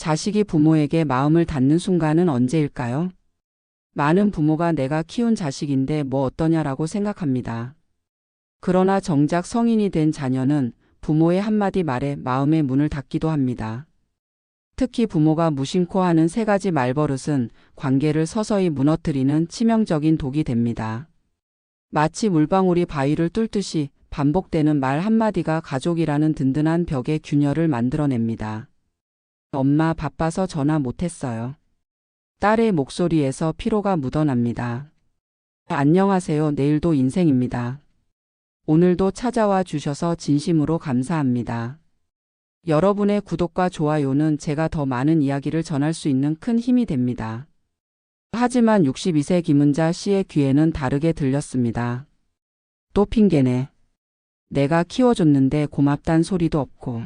자식이 부모에게 마음을 닫는 순간은 언제일까요? 많은 부모가 내가 키운 자식인데 뭐 어떠냐라고 생각합니다. 그러나 정작 성인이 된 자녀는 부모의 한마디 말에 마음의 문을 닫기도 합니다. 특히 부모가 무심코 하는 세 가지 말버릇은 관계를 서서히 무너뜨리는 치명적인 독이 됩니다. 마치 물방울이 바위를 뚫듯이 반복되는 말 한마디가 가족이라는 든든한 벽에 균열을 만들어냅니다. 엄마 바빠서 전화 못했어요. 딸의 목소리에서 피로가 묻어납니다. 안녕하세요. 내일도 인생입니다. 오늘도 찾아와 주셔서 진심으로 감사합니다. 여러분의 구독과 좋아요는 제가 더 많은 이야기를 전할 수 있는 큰 힘이 됩니다. 하지만 62세 김은자 씨의 귀에는 다르게 들렸습니다. 또 핑계네. 내가 키워줬는데 고맙단 소리도 없고.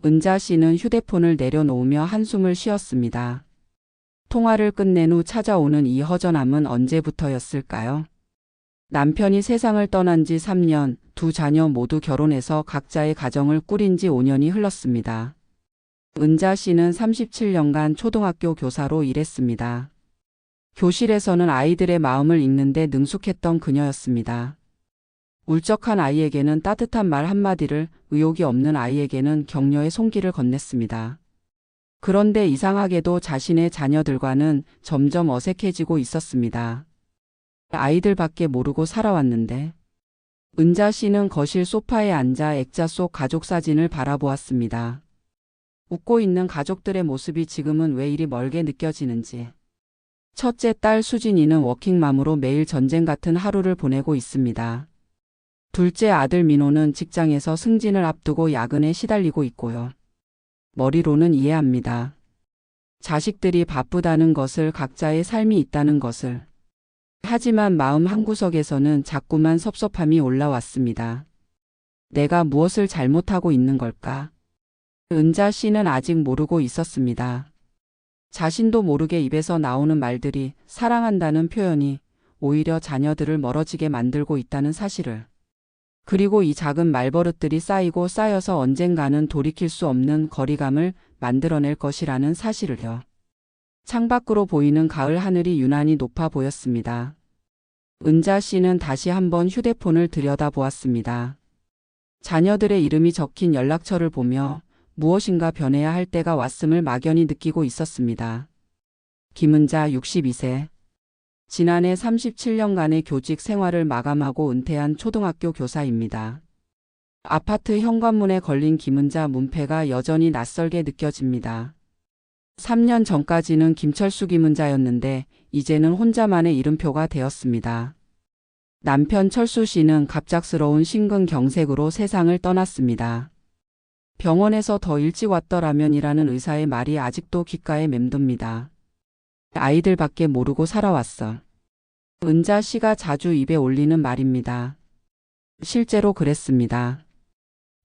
은자 씨는 휴대폰을 내려놓으며 한숨을 쉬었습니다. 통화를 끝낸 후 찾아오는 이 허전함은 언제부터였을까요? 남편이 세상을 떠난 지 3년, 두 자녀 모두 결혼해서 각자의 가정을 꾸린 지 5년이 흘렀습니다. 은자 씨는 37년간 초등학교 교사로 일했습니다. 교실에서는 아이들의 마음을 읽는데 능숙했던 그녀였습니다. 울적한 아이에게는 따뜻한 말 한마디를, 의욕이 없는 아이에게는 격려의 손길을 건넸습니다. 그런데 이상하게도 자신의 자녀들과는 점점 어색해지고 있었습니다. 아이들밖에 모르고 살아왔는데. 은자 씨는 거실 소파에 앉아 액자 속 가족 사진을 바라보았습니다. 웃고 있는 가족들의 모습이 지금은 왜 이리 멀게 느껴지는지. 첫째 딸 수진이는 워킹맘으로 매일 전쟁 같은 하루를 보내고 있습니다. 둘째 아들 민호는 직장에서 승진을 앞두고 야근에 시달리고 있고요. 머리로는 이해합니다. 자식들이 바쁘다는 것을, 각자의 삶이 있다는 것을. 하지만 마음 한구석에서는 자꾸만 섭섭함이 올라왔습니다. 내가 무엇을 잘못하고 있는 걸까? 은자 씨는 아직 모르고 있었습니다. 자신도 모르게 입에서 나오는 말들이, 사랑한다는 표현이 오히려 자녀들을 멀어지게 만들고 있다는 사실을. 그리고 이 작은 말버릇들이 쌓이고 쌓여서 언젠가는 돌이킬 수 없는 거리감을 만들어낼 것이라는 사실을요. 창밖으로 보이는 가을 하늘이 유난히 높아 보였습니다. 은자 씨는 다시 한번 휴대폰을 들여다보았습니다. 자녀들의 이름이 적힌 연락처를 보며 무엇인가 변해야 할 때가 왔음을 막연히 느끼고 있었습니다. 김은자 62세. 지난해 37년간의 교직 생활을 마감하고 은퇴한 초등학교 교사입니다. 아파트 현관문에 걸린 김은자 문패가 여전히 낯설게 느껴집니다. 3년 전까지는 김철수 김은자였는데 이제는 혼자만의 이름표가 되었습니다. 남편 철수 씨는 갑작스러운 심근경색으로 세상을 떠났습니다. 병원에서 더 일찍 왔더라면이라는 의사의 말이 아직도 귓가에 맴돕니다. 아이들밖에 모르고 살아왔어. 은자 씨가 자주 입에 올리는 말입니다. 실제로 그랬습니다.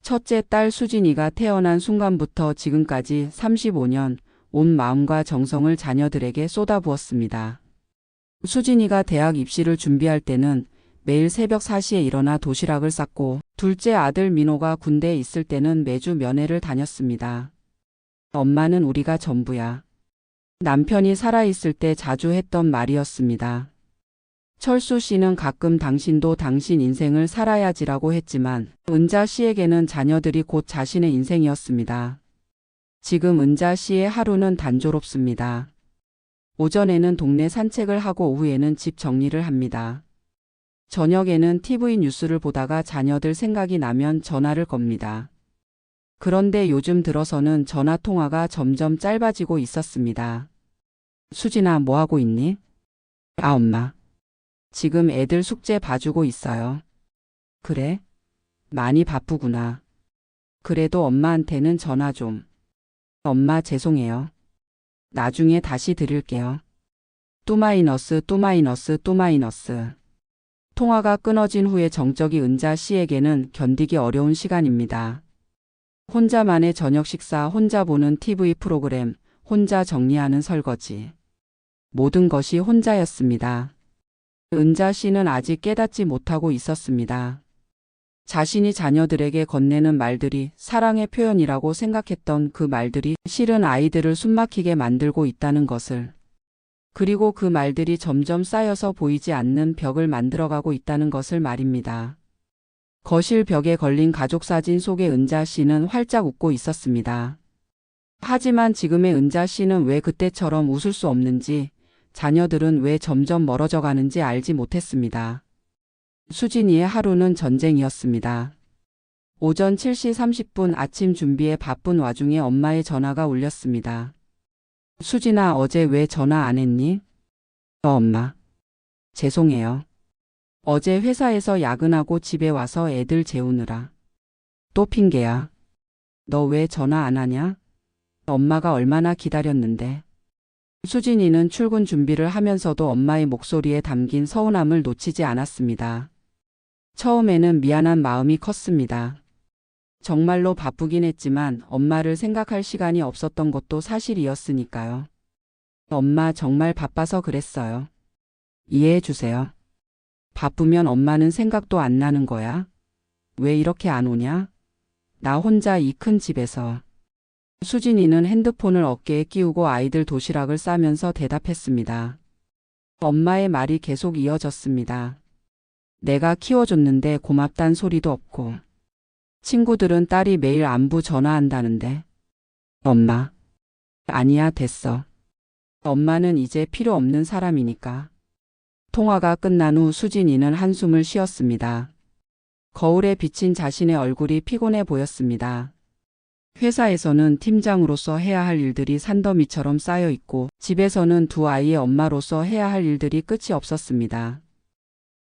첫째 딸 수진이가 태어난 순간부터 지금까지 35년 온 마음과 정성을 자녀들에게 쏟아부었습니다. 수진이가 대학 입시를 준비할 때는 매일 새벽 4시에 일어나 도시락을 쌌고, 둘째 아들 민호가 군대에 있을 때는 매주 면회를 다녔습니다. 엄마는 우리가 전부야. 남편이 살아있을 때 자주 했던 말이었습니다. 철수 씨는 가끔 당신도 당신 인생을 살아야지라고 했지만 은자 씨에게는 자녀들이 곧 자신의 인생이었습니다. 지금 은자 씨의 하루는 단조롭습니다. 오전에는 동네 산책을 하고 오후에는 집 정리를 합니다. 저녁에는 TV 뉴스를 보다가 자녀들 생각이 나면 전화를 겁니다. 그런데 요즘 들어서는 전화 통화가 점점 짧아지고 있었습니다. 수진아, 뭐 하고 있니? 아, 엄마. 지금 애들 숙제 봐주고 있어요. 그래? 많이 바쁘구나. 그래도 엄마한테는 전화 좀. 엄마 죄송해요. 나중에 다시 드릴게요. 또 마이너스. 통화가 끊어진 후에 정적이 은자 씨에게는 견디기 어려운 시간입니다. 혼자만의 저녁 식사, 혼자 보는 TV 프로그램, 혼자 정리하는 설거지. 모든 것이 혼자였습니다. 은자 씨는 아직 깨닫지 못하고 있었습니다. 자신이 자녀들에게 건네는 말들이 사랑의 표현이라고 생각했던 그 말들이 실은 아이들을 숨막히게 만들고 있다는 것을, 그리고 그 말들이 점점 쌓여서 보이지 않는 벽을 만들어가고 있다는 것을 말입니다. 거실 벽에 걸린 가족사진 속의 은자 씨는 활짝 웃고 있었습니다. 하지만 지금의 은자 씨는 왜 그때처럼 웃을 수 없는지, 자녀들은 왜 점점 멀어져 가는지 알지 못했습니다. 수진이의 하루는 전쟁이었습니다. 오전 7시 30분 아침 준비에 바쁜 와중에 엄마의 전화가 울렸습니다. 수진아, 어제 왜 전화 안 했니? 엄마. 죄송해요. 어제 회사에서 야근하고 집에 와서 애들 재우느라. 또 핑계야. 너 왜 전화 안 하냐? 엄마가 얼마나 기다렸는데. 수진이는 출근 준비를 하면서도 엄마의 목소리에 담긴 서운함을 놓치지 않았습니다. 처음에는 미안한 마음이 컸습니다. 정말로 바쁘긴 했지만 엄마를 생각할 시간이 없었던 것도 사실이었으니까요. 엄마 정말 바빠서 그랬어요. 이해해 주세요. 바쁘면 엄마는 생각도 안 나는 거야? 왜 이렇게 안 오냐? 나 혼자 이 큰 집에서. 수진이는 핸드폰을 어깨에 끼우고 아이들 도시락을 싸면서 대답했습니다. 엄마의 말이 계속 이어졌습니다. 내가 키워줬는데 고맙단 소리도 없고. 친구들은 딸이 매일 안부 전화한다는데. 엄마. 아니야, 됐어. 엄마는 이제 필요 없는 사람이니까. 통화가 끝난 후 수진이는 한숨을 쉬었습니다. 거울에 비친 자신의 얼굴이 피곤해 보였습니다. 회사에서는 팀장으로서 해야 할 일들이 산더미처럼 쌓여 있고 집에서는 두 아이의 엄마로서 해야 할 일들이 끝이 없었습니다.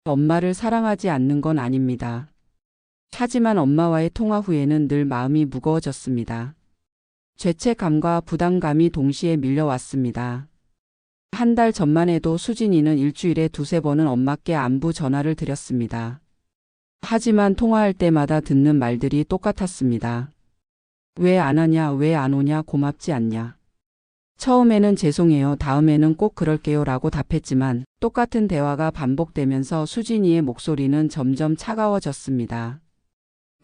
엄마를 사랑하지 않는 건 아닙니다. 하지만 엄마와의 통화 후에는 늘 마음이 무거워졌습니다. 죄책감과 부담감이 동시에 밀려왔습니다. 한 달 전만 해도 수진이는 일주일에 두세 번은 엄마께 안부 전화를 드렸습니다. 하지만 통화할 때마다 듣는 말들이 똑같았습니다. 왜 안 하냐, 왜 안 오냐, 고맙지 않냐. 처음에는 죄송해요, 다음에는 꼭 그럴게요 라고 답했지만 똑같은 대화가 반복되면서 수진이의 목소리는 점점 차가워졌습니다.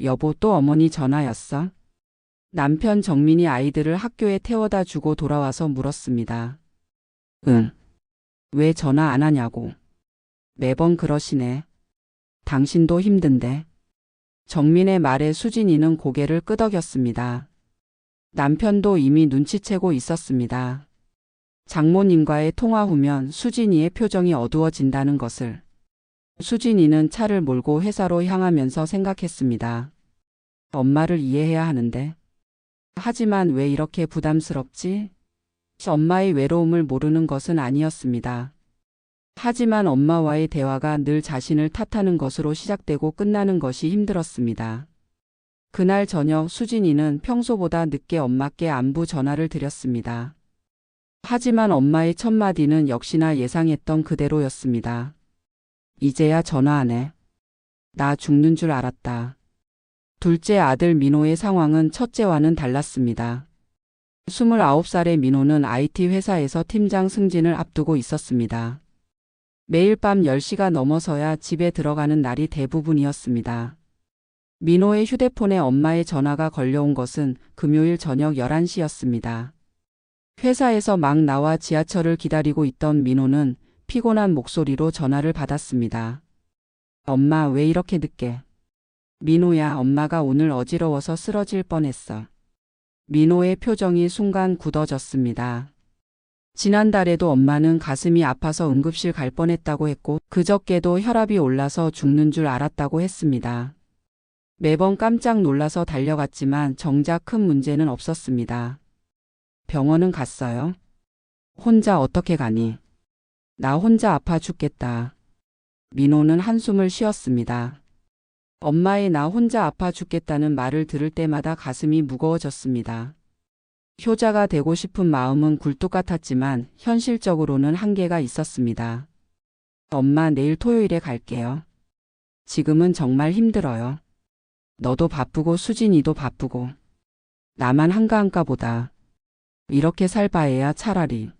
여보, 또 어머니 전화였어? 남편 정민이 아이들을 학교에 태워다 주고 돌아와서 물었습니다. 응. 왜 전화 안 하냐고. 매번 그러시네. 당신도 힘든데. 정민의 말에 수진이는 고개를 끄덕였습니다. 남편도 이미 눈치채고 있었습니다. 장모님과의 통화 후면 수진이의 표정이 어두워진다는 것을. 수진이는 차를 몰고 회사로 향하면서 생각했습니다. 엄마를 이해해야 하는데. 하지만 왜 이렇게 부담스럽지? 엄마의 외로움을 모르는 것은 아니었습니다. 하지만 엄마와의 대화가 늘 자신을 탓하는 것으로 시작되고 끝나는 것이 힘들었습니다. 그날 저녁 수진이는 평소보다 늦게 엄마께 안부 전화를 드렸습니다. 하지만 엄마의 첫 마디는 역시나 예상했던 그대로였습니다. 이제야 전화하네. 나 죽는 줄 알았다. 둘째 아들 민호의 상황은 첫째와는 달랐습니다. 29살의 민호는 IT 회사에서 팀장 승진을 앞두고 있었습니다. 매일 밤 10시가 넘어서야 집에 들어가는 날이 대부분이었습니다. 민호의 휴대폰에 엄마의 전화가 걸려온 것은 금요일 저녁 11시였습니다. 회사에서 막 나와 지하철을 기다리고 있던 민호는 피곤한 목소리로 전화를 받았습니다. 엄마, 왜 이렇게 늦게? 민호야, 엄마가 오늘 어지러워서 쓰러질 뻔했어. 민호의 표정이 순간 굳어졌습니다. 지난달에도 엄마는 가슴이 아파서 응급실 갈 뻔했다고 했고 그저께도 혈압이 올라서 죽는 줄 알았다고 했습니다. 매번 깜짝 놀라서 달려갔지만 정작 큰 문제는 없었습니다. 병원은 갔어요? 혼자 어떻게 가니? 나 혼자 아파 죽겠다. 민호는 한숨을 쉬었습니다. 엄마의 나 혼자 아파 죽겠다는 말을 들을 때마다 가슴이 무거워졌습니다. 효자가 되고 싶은 마음은 굴뚝 같았지만 현실적으로는 한계가 있었습니다. 엄마, 내일 토요일에 갈게요. 지금은 정말 힘들어요. 너도 바쁘고 수진이도 바쁘고. 나만 한가한가보다. 이렇게 살 바에야 차라리.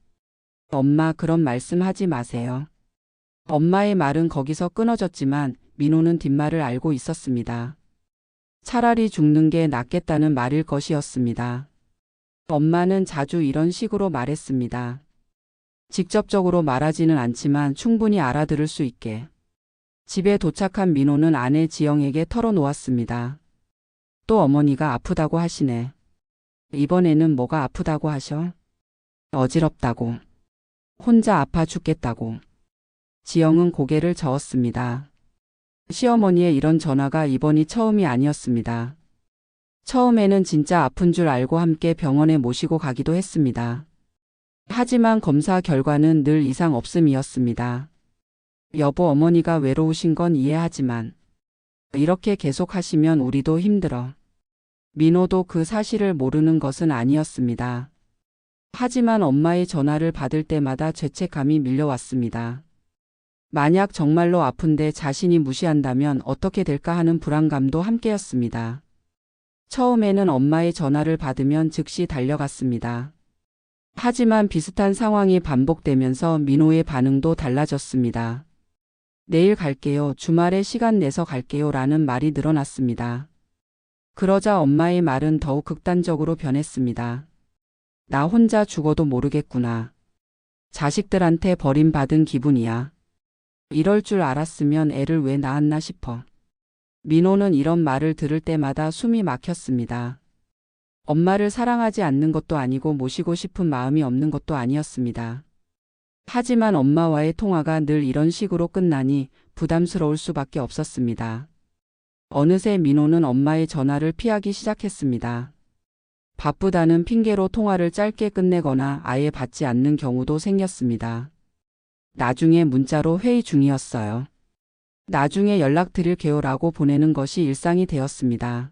엄마, 그런 말씀 하지 마세요. 엄마의 말은 거기서 끊어졌지만 민호는 뒷말을 알고 있었습니다. 차라리 죽는 게 낫겠다는 말일 것이었습니다. 엄마는 자주 이런 식으로 말했습니다. 직접적으로 말하지는 않지만 충분히 알아들을 수 있게. 집에 도착한 민호는 아내 지영에게 털어놓았습니다. 또 어머니가 아프다고 하시네. 이번에는 뭐가 아프다고 하셔? 어지럽다고. 혼자 아파 죽겠다고. 지영은 고개를 저었습니다. 시어머니의 이런 전화가 이번이 처음이 아니었습니다. 처음에는 진짜 아픈 줄 알고 함께 병원에 모시고 가기도 했습니다. 하지만 검사 결과는 늘 이상 없음이었습니다. 여보, 어머니가 외로우신 건 이해하지만 이렇게 계속 하시면 우리도 힘들어. 민호도 그 사실을 모르는 것은 아니었습니다. 하지만 엄마의 전화를 받을 때마다 죄책감이 밀려왔습니다. 만약 정말로 아픈데 자신이 무시한다면 어떻게 될까 하는 불안감도 함께였습니다. 처음에는 엄마의 전화를 받으면 즉시 달려갔습니다. 하지만 비슷한 상황이 반복되면서 민호의 반응도 달라졌습니다. 내일 갈게요. 주말에 시간 내서 갈게요. 라는 말이 늘어났습니다. 그러자 엄마의 말은 더욱 극단적으로 변했습니다. 나 혼자 죽어도 모르겠구나. 자식들한테 버림받은 기분이야. 이럴 줄 알았으면 애를 왜 낳았나 싶어. 민호는 이런 말을 들을 때마다 숨이 막혔습니다. 엄마를 사랑하지 않는 것도 아니고 모시고 싶은 마음이 없는 것도 아니었습니다. 하지만 엄마와의 통화가 늘 이런 식으로 끝나니 부담스러울 수밖에 없었습니다. 어느새 민호는 엄마의 전화를 피하기 시작했습니다. 바쁘다는 핑계로 통화를 짧게 끝내거나 아예 받지 않는 경우도 생겼습니다. 나중에 문자로 회의 중이었어요. 나중에 연락드릴게요라고 보내는 것이 일상이 되었습니다.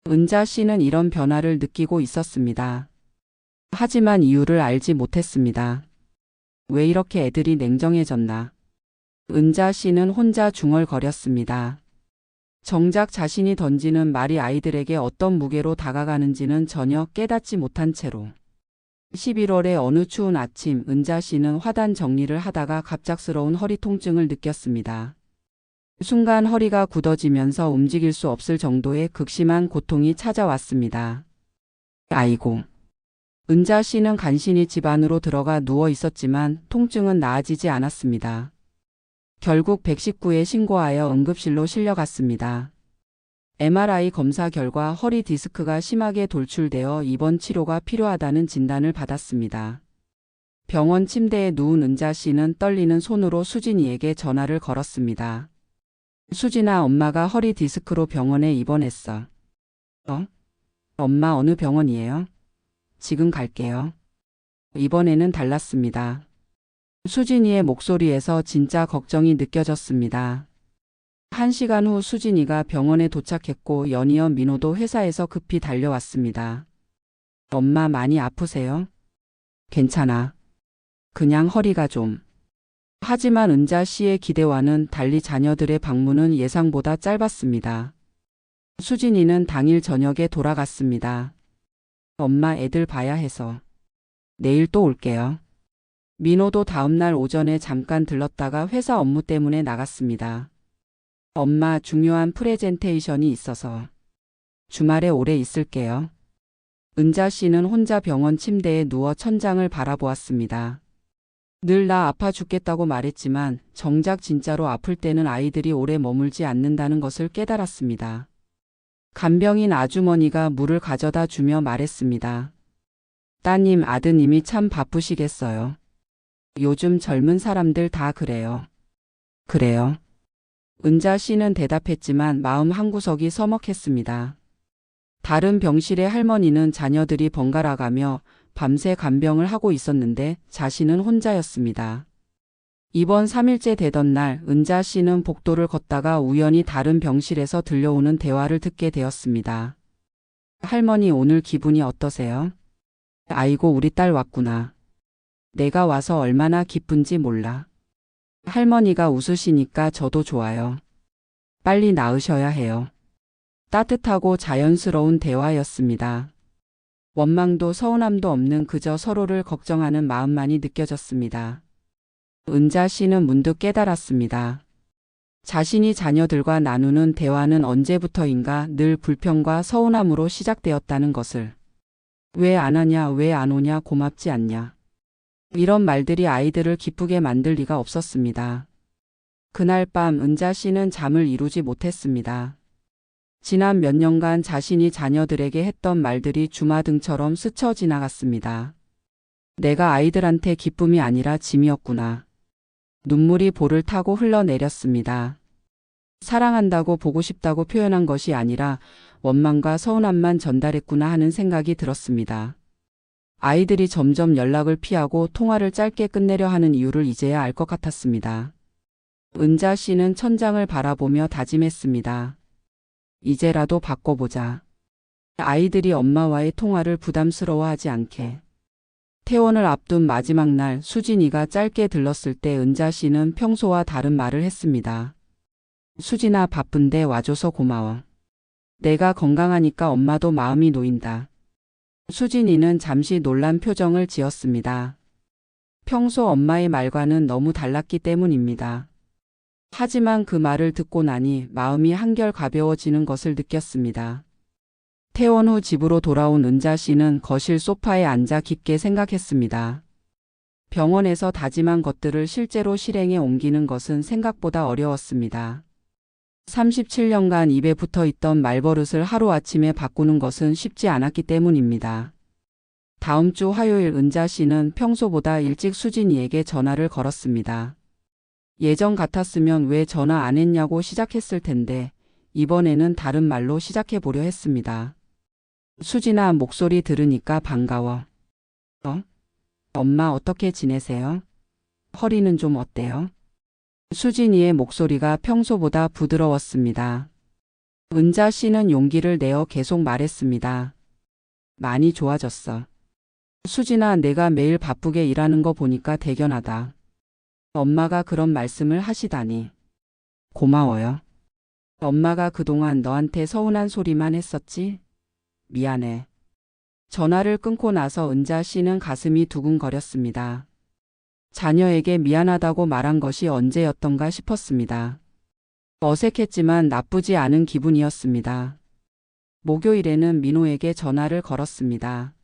은자 씨는 이런 변화를 느끼고 있었습니다. 하지만 이유를 알지 못했습니다. 왜 이렇게 애들이 냉정해졌나? 은자 씨는 혼자 중얼거렸습니다. 정작 자신이 던지는 말이 아이들에게 어떤 무게로 다가가는지는 전혀 깨닫지 못한 채로. 11월의 어느 추운 아침, 은자 씨는 화단 정리를 하다가 갑작스러운 허리 통증을 느꼈습니다. 순간 허리가 굳어지면서 움직일 수 없을 정도의 극심한 고통이 찾아왔습니다. 아이고. 은자 씨는 간신히 집 안으로 들어가 누워 있었지만 통증은 나아지지 않았습니다. 결국 119에 신고하여 응급실로 실려갔습니다. MRI 검사 결과 허리 디스크가 심하게 돌출되어 입원 치료가 필요하다는 진단을 받았습니다. 병원 침대에 누운 은자 씨는 떨리는 손으로 수진이에게 전화를 걸었습니다. 수진아, 엄마가 허리 디스크로 병원에 입원했어. 엄마 어느 병원이에요? 지금 갈게요. 이번에는 달랐습니다. 수진이의 목소리에서 진짜 걱정이 느껴졌습니다. 1시간 후 수진이가 병원에 도착했고 연이어 민호도 회사에서 급히 달려왔습니다. 엄마 많이 아프세요? 괜찮아. 그냥 허리가 좀. 하지만 은자 씨의 기대와는 달리 자녀들의 방문은 예상보다 짧았습니다. 수진이는 당일 저녁에 돌아갔습니다. 엄마, 애들 봐야 해서. 내일 또 올게요. 민호도 다음날 오전에 잠깐 들렀다가 회사 업무 때문에 나갔습니다. 엄마, 중요한 프레젠테이션이 있어서. 주말에 오래 있을게요. 은자 씨는 혼자 병원 침대에 누워 천장을 바라보았습니다. 늘 나 아파 죽겠다고 말했지만 정작 진짜로 아플 때는 아이들이 오래 머물지 않는다는 것을 깨달았습니다. 간병인 아주머니가 물을 가져다 주며 말했습니다. 따님, 아드님이 참 바쁘시겠어요. 요즘 젊은 사람들 다 그래요. 그래요. 은자 씨는 대답했지만 마음 한구석이 서먹했습니다. 다른 병실의 할머니는 자녀들이 번갈아가며 밤새 간병을 하고 있었는데 자신은 혼자였습니다. 입원 3일째 되던 날 은자 씨는 복도를 걷다가 우연히 다른 병실에서 들려오는 대화를 듣게 되었습니다. 할머니, 오늘 기분이 어떠세요? 아이고, 우리 딸 왔구나. 내가 와서 얼마나 기쁜지 몰라. 할머니가 웃으시니까 저도 좋아요. 빨리 나으셔야 해요. 따뜻하고 자연스러운 대화였습니다. 원망도 서운함도 없는 그저 서로를 걱정하는 마음만이 느껴졌습니다. 은자 씨는 문득 깨달았습니다. 자신이 자녀들과 나누는 대화는 언제부터인가 늘 불평과 서운함으로 시작되었다는 것을. 왜 안 하냐, 왜 안 오냐, 고맙지 않냐. 이런 말들이 아이들을 기쁘게 만들 리가 없었습니다. 그날 밤 은자 씨는 잠을 이루지 못했습니다. 지난 몇 년간 자신이 자녀들에게 했던 말들이 주마등처럼 스쳐 지나갔습니다. 내가 아이들한테 기쁨이 아니라 짐이었구나. 눈물이 볼을 타고 흘러내렸습니다. 사랑한다고 보고 싶다고 표현한 것이 아니라 원망과 서운함만 전달했구나 하는 생각이 들었습니다. 아이들이 점점 연락을 피하고 통화를 짧게 끝내려 하는 이유를 이제야 알 것 같았습니다. 은자 씨는 천장을 바라보며 다짐했습니다. 이제라도 바꿔보자. 아이들이 엄마와의 통화를 부담스러워하지 않게. 퇴원을 앞둔 마지막 날 수진이가 짧게 들렀을 때 은자 씨는 평소와 다른 말을 했습니다. 수진아, 바쁜데 와줘서 고마워. 내가 건강하니까 엄마도 마음이 놓인다. 수진이는 잠시 놀란 표정을 지었습니다. 평소 엄마의 말과는 너무 달랐기 때문입니다. 하지만 그 말을 듣고 나니 마음이 한결 가벼워지는 것을 느꼈습니다. 퇴원 후 집으로 돌아온 은자 씨는 거실 소파에 앉아 깊게 생각했습니다. 병원에서 다짐한 것들을 실제로 실행에 옮기는 것은 생각보다 어려웠습니다. 37년간 입에 붙어 있던 말버릇을 하루아침에 바꾸는 것은 쉽지 않았기 때문입니다. 다음 주 화요일 은자 씨는 평소보다 일찍 수진이에게 전화를 걸었습니다. 예전 같았으면 왜 전화 안 했냐고 시작했을 텐데 이번에는 다른 말로 시작해 보려 했습니다. 수진아, 목소리 들으니까 반가워. 엄마 어떻게 지내세요? 허리는 좀 어때요? 수진이의 목소리가 평소보다 부드러웠습니다. 은자 씨는 용기를 내어 계속 말했습니다. 많이 좋아졌어. 수진아, 내가 매일 바쁘게 일하는 거 보니까 대견하다. 엄마가 그런 말씀을 하시다니. 고마워요. 엄마가 그동안 너한테 서운한 소리만 했었지? 미안해. 전화를 끊고 나서 은자 씨는 가슴이 두근거렸습니다. 자녀에게 미안하다고 말한 것이 언제였던가 싶었습니다. 어색했지만 나쁘지 않은 기분이었습니다. 목요일에는 민호에게 전화를 걸었습니다.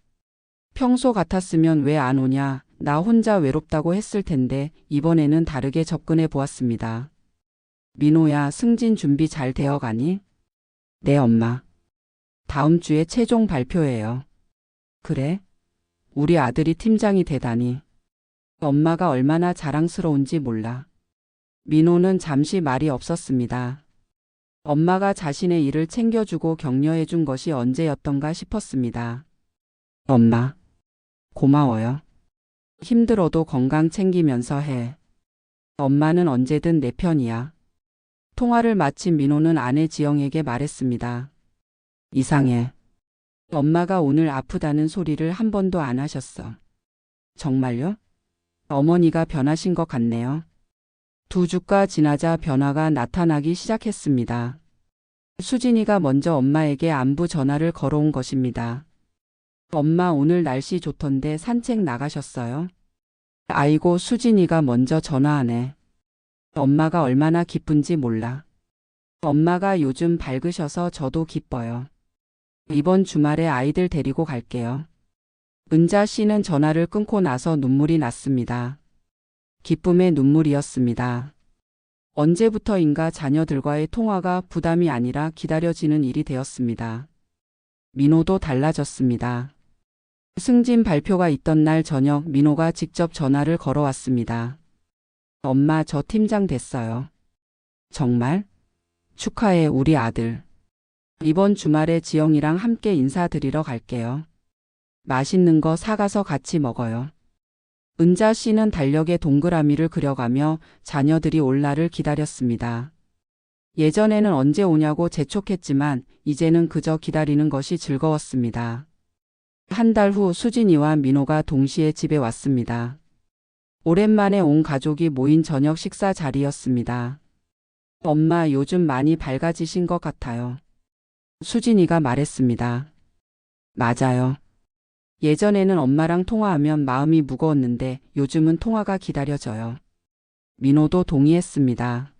평소 같았으면 왜 안 오냐, 나 혼자 외롭다고 했을 텐데 이번에는 다르게 접근해 보았습니다. 민호야, 승진 준비 잘 되어 가니? 네, 엄마. 다음 주에 최종 발표예요. 그래? 우리 아들이 팀장이 되다니. 엄마가 얼마나 자랑스러운지 몰라. 민호는 잠시 말이 없었습니다. 엄마가 자신의 일을 챙겨주고 격려해 준 것이 언제였던가 싶었습니다. 엄마, 고마워요. 힘들어도 건강 챙기면서 해. 엄마는 언제든 내 편이야. 통화를 마친 민호는 아내 지영에게 말했습니다. 이상해. 엄마가 오늘 아프다는 소리를 한 번도 안 하셨어. 정말요? 어머니가 변하신 것 같네요. 2주가 지나자 변화가 나타나기 시작했습니다. 수진이가 먼저 엄마에게 안부 전화를 걸어온 것입니다. 엄마, 오늘 날씨 좋던데 산책 나가셨어요? 아이고, 수진이가 먼저 전화하네. 엄마가 얼마나 기쁜지 몰라. 엄마가 요즘 밝으셔서 저도 기뻐요. 이번 주말에 아이들 데리고 갈게요. 은자 씨는 전화를 끊고 나서 눈물이 났습니다. 기쁨의 눈물이었습니다. 언제부터인가 자녀들과의 통화가 부담이 아니라 기다려지는 일이 되었습니다. 민호도 달라졌습니다. 승진 발표가 있던 날 저녁 민호가 직접 전화를 걸어왔습니다. 엄마, 저 팀장 됐어요. 정말? 축하해, 우리 아들. 이번 주말에 지영이랑 함께 인사드리러 갈게요. 맛있는 거 사가서 같이 먹어요. 은자 씨는 달력에 동그라미를 그려가며 자녀들이 올 날을 기다렸습니다. 예전에는 언제 오냐고 재촉했지만 이제는 그저 기다리는 것이 즐거웠습니다. 한 달 후 수진이와 민호가 동시에 집에 왔습니다. 오랜만에 온 가족이 모인 저녁 식사 자리였습니다. 엄마, 요즘 많이 밝아지신 것 같아요. 수진이가 말했습니다. 맞아요. 예전에는 엄마랑 통화하면 마음이 무거웠는데 요즘은 통화가 기다려져요. 민호도 동의했습니다.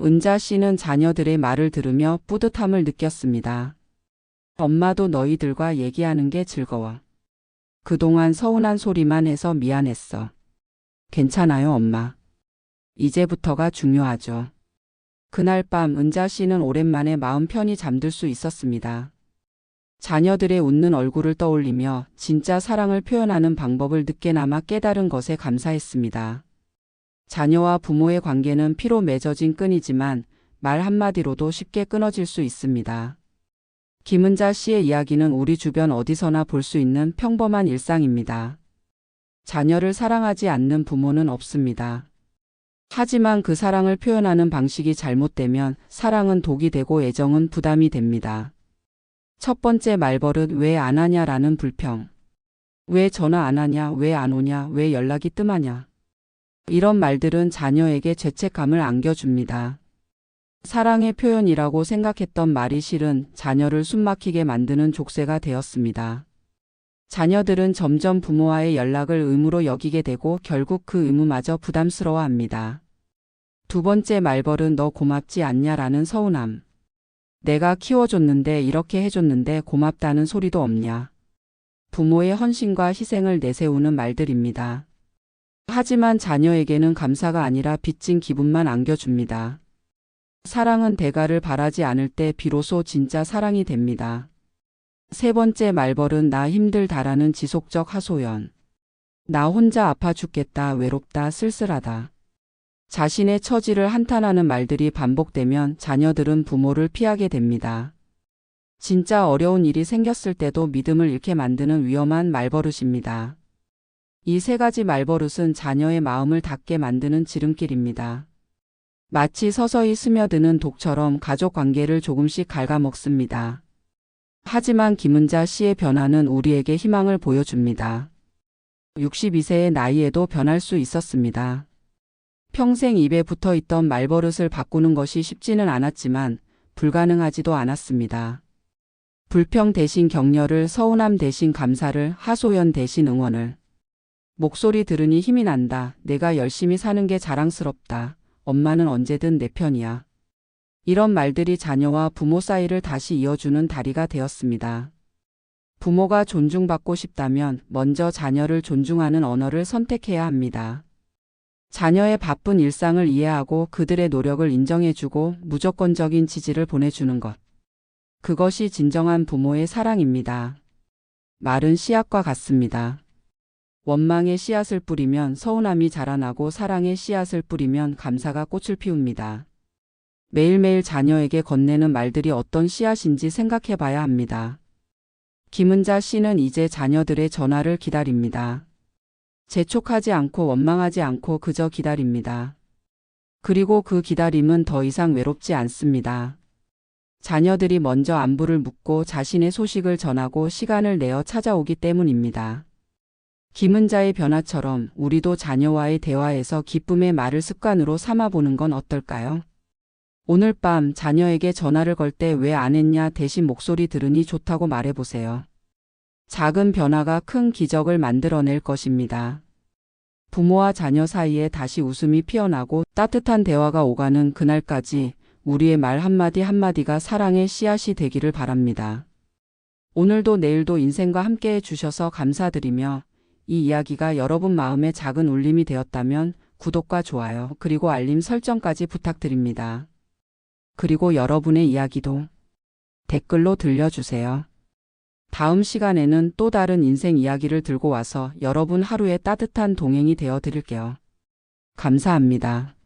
은자 씨는 자녀들의 말을 들으며 뿌듯함을 느꼈습니다. 엄마도 너희들과 얘기하는 게 즐거워. 그동안 서운한 소리만 해서 미안했어. 괜찮아요, 엄마. 이제부터가 중요하죠. 그날 밤 은자 씨는 오랜만에 마음 편히 잠들 수 있었습니다. 자녀들의 웃는 얼굴을 떠올리며 진짜 사랑을 표현하는 방법을 늦게나마 깨달은 것에 감사했습니다. 자녀와 부모의 관계는 피로 맺어진 끈이지만 말 한마디로도 쉽게 끊어질 수 있습니다. 김은자 씨의 이야기는 우리 주변 어디서나 볼 수 있는 평범한 일상입니다. 자녀를 사랑하지 않는 부모는 없습니다. 하지만 그 사랑을 표현하는 방식이 잘못되면 사랑은 독이 되고 애정은 부담이 됩니다. 첫 번째 말버릇 왜 안 하냐라는 불평. 왜 전화 안 하냐, 왜 안 오냐, 왜 연락이 뜸하냐. 이런 말들은 자녀에게 죄책감을 안겨줍니다. 사랑의 표현이라고 생각했던 말이 실은 자녀를 숨막히게 만드는 족쇄가 되었습니다. 자녀들은 점점 부모와의 연락을 의무로 여기게 되고 결국 그 의무마저 부담스러워합니다. 두 번째 말벌은 너 고맙지 않냐라는 서운함. 내가 키워줬는데 이렇게 해줬는데 고맙다는 소리도 없냐. 부모의 헌신과 희생을 내세우는 말들입니다. 하지만 자녀에게는 감사가 아니라 빚진 기분만 안겨줍니다. 사랑은 대가를 바라지 않을 때 비로소 진짜 사랑이 됩니다. 세 번째 말벌은 나 힘들다라는 지속적 하소연. 나 혼자 아파 죽겠다, 외롭다, 쓸쓸하다. 자신의 처지를 한탄하는 말들이 반복되면 자녀들은 부모를 피하게 됩니다. 진짜 어려운 일이 생겼을 때도 믿음을 잃게 만드는 위험한 말버릇입니다. 이 세 가지 말버릇은 자녀의 마음을 닫게 만드는 지름길입니다. 마치 서서히 스며드는 독처럼 가족 관계를 조금씩 갉아먹습니다. 하지만 김은자 씨의 변화는 우리에게 희망을 보여줍니다. 62세의 나이에도 변할 수 있었습니다. 평생 입에 붙어 있던 말버릇을 바꾸는 것이 쉽지는 않았지만 불가능하지도 않았습니다. 불평 대신 격려를, 서운함 대신 감사를, 하소연 대신 응원을. 목소리 들으니 힘이 난다. 내가 열심히 사는 게 자랑스럽다. 엄마는 언제든 내 편이야. 이런 말들이 자녀와 부모 사이를 다시 이어주는 다리가 되었습니다. 부모가 존중받고 싶다면 먼저 자녀를 존중하는 언어를 선택해야 합니다. 자녀의 바쁜 일상을 이해하고 그들의 노력을 인정해주고 무조건적인 지지를 보내주는 것. 그것이 진정한 부모의 사랑입니다. 말은 씨앗과 같습니다. 원망의 씨앗을 뿌리면 서운함이 자라나고 사랑의 씨앗을 뿌리면 감사가 꽃을 피웁니다. 매일매일 자녀에게 건네는 말들이 어떤 씨앗인지 생각해 봐야 합니다. 김은자 씨는 이제 자녀들의 전화를 기다립니다. 재촉하지 않고 원망하지 않고 그저 기다립니다. 그리고 그 기다림은 더 이상 외롭지 않습니다. 자녀들이 먼저 안부를 묻고 자신의 소식을 전하고 시간을 내어 찾아오기 때문입니다. 김은자의 변화처럼 우리도 자녀와의 대화에서 기쁨의 말을 습관으로 삼아보는 건 어떨까요? 오늘 밤 자녀에게 전화를 걸 때 왜 안 했냐 대신 목소리 들으니 좋다고 말해보세요. 작은 변화가 큰 기적을 만들어낼 것입니다. 부모와 자녀 사이에 다시 웃음이 피어나고 따뜻한 대화가 오가는 그날까지 우리의 말 한마디 한마디가 사랑의 씨앗이 되기를 바랍니다. 오늘도 내일도 인생과 함께해 주셔서 감사드리며 이 이야기가 여러분 마음에 작은 울림이 되었다면 구독과 좋아요 그리고 알림 설정까지 부탁드립니다. 그리고 여러분의 이야기도 댓글로 들려주세요. 다음 시간에는 또 다른 인생 이야기를 들고 와서 여러분 하루의 따뜻한 동행이 되어 드릴게요. 감사합니다.